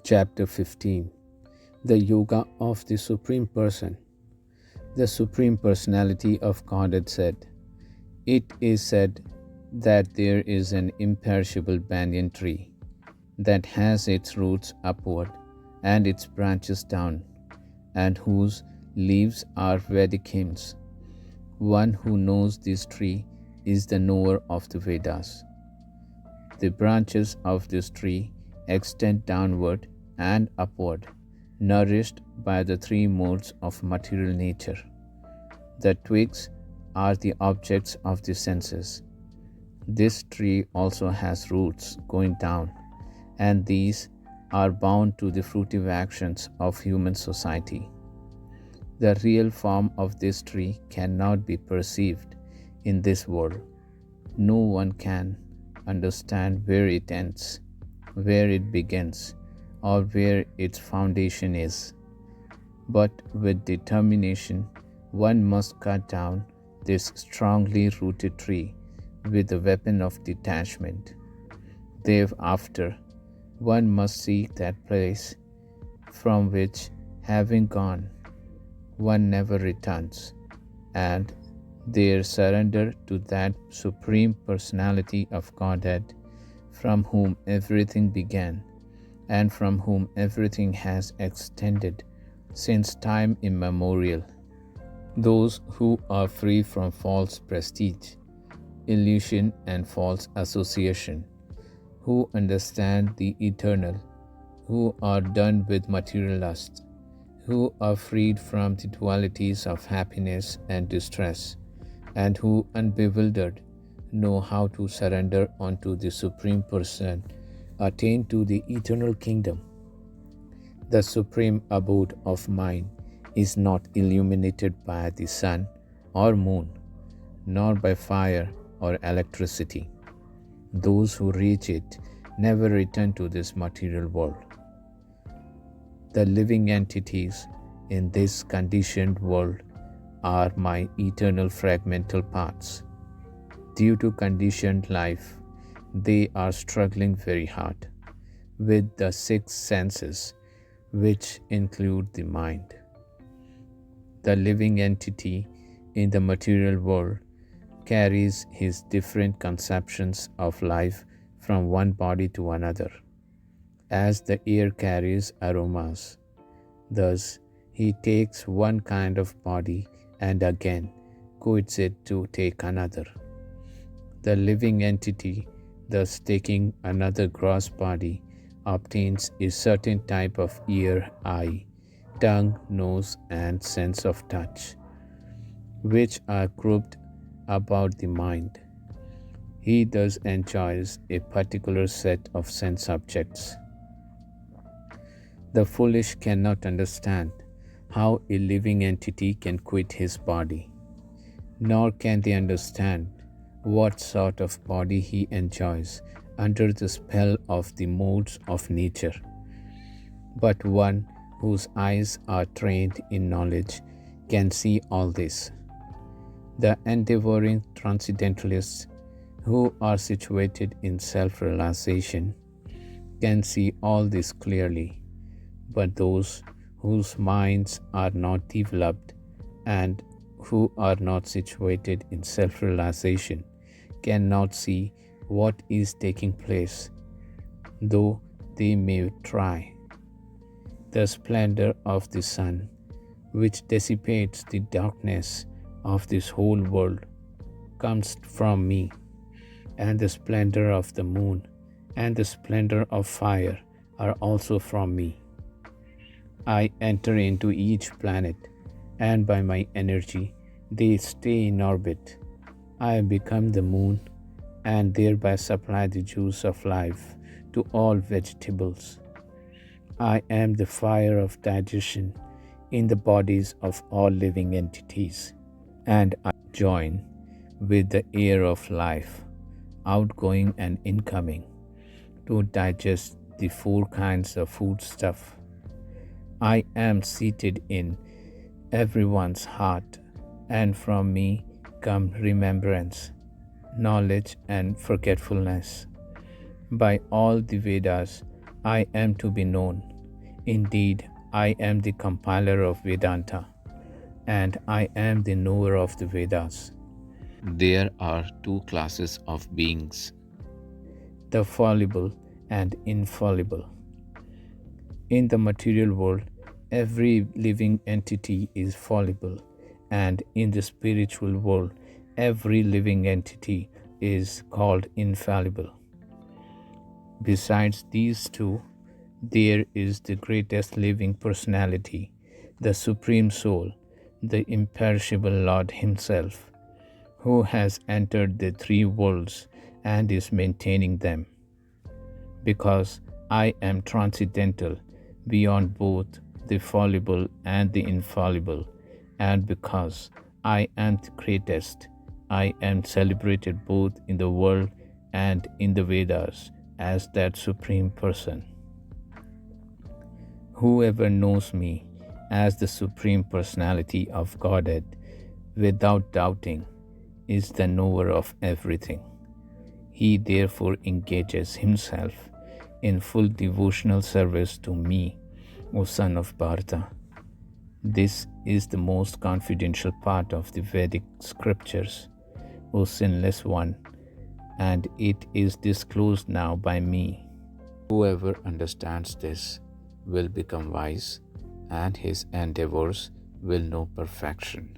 Chapter 15 The Yoga of the Supreme Person. The Supreme Personality of Godhead said, "It is said that there is an imperishable banyan tree that has its roots upward and its branches down, and whose leaves are Vedic hymns. One who knows this tree is the knower of the Vedas. The branches of this tree extend downward and upward, nourished by the three modes of material nature. The twigs are the objects of the senses. This tree also has roots going down, and these are bound to the fruitive actions of human society. The real form of this tree cannot be perceived in this world. No one can understand where it ends, where it begins, or where its foundation is. But with determination, one must cut down this strongly rooted tree with the weapon of detachment. Thereafter, one must seek that place from which, having gone, one never returns, and there surrender to that Supreme Personality of Godhead, from whom everything began, and from whom everything has extended since time immemorial. Those who are free from false prestige, illusion, and false association, who understand the eternal, who are done with material lust, who are freed from the dualities of happiness and distress, and who, unbewildered, know how to surrender unto the Supreme Person, attain to the eternal kingdom. The supreme abode of mind is not illuminated by the sun or moon, nor by fire or electricity. Those who reach it never return to this material world. The living entities in this conditioned world are my eternal fragmental parts. Due to conditioned life, they are struggling very hard with the six senses, which include the mind. The living entity in the material world carries his different conceptions of life from one body to another, as the air carries aromas. Thus, he takes one kind of body and again quits it to take another. The living entity, thus taking another gross body, obtains a certain type of ear, eye, tongue, nose, and sense of touch, which are grouped about the mind. He thus enjoys a particular set of sense objects. The foolish cannot understand how a living entity can quit his body, nor can they understand what sort of body he enjoys under the spell of the modes of nature. But one whose eyes are trained in knowledge can see all this. The endeavoring transcendentalists who are situated in self-realization can see all this clearly, but those whose minds are not developed and who are not situated in self-realization cannot see what is taking place, though they may try. The splendor of the sun, which dissipates the darkness of this whole world, comes from me, and the splendor of the moon and the splendor of fire are also from me. I enter into each planet, and by my energy they stay in orbit. I become the moon, and thereby supply the juice of life to all vegetables. I am the fire of digestion in the bodies of all living entities, and I join with the air of life, outgoing and incoming, to digest the four kinds of foodstuff. I am seated in everyone's heart, and from me come remembrance, knowledge, and forgetfulness. By all the Vedas, I am to be known, Indeed, I am the compiler of Vedanta, and I am the knower of the Vedas. There are two classes of beings, the fallible and infallible. In the material world, every living entity is fallible, and in the spiritual world, every living entity is called infallible. Besides these two, there is the greatest living personality, the Supreme Soul, the imperishable Lord Himself, who has entered the three worlds and is maintaining them. Because I am transcendental, beyond both the fallible and the infallible, and because I am the greatest, I am celebrated both in the world and in the Vedas as that Supreme Person. Whoever knows me as the Supreme Personality of Godhead without doubting is the knower of everything. He therefore engages himself in full devotional service to me, O son of Bharata. This is the most confidential part of the Vedic scriptures, O sinless one, and it is disclosed now by me. Whoever understands this will become wise, and his endeavors will know perfection.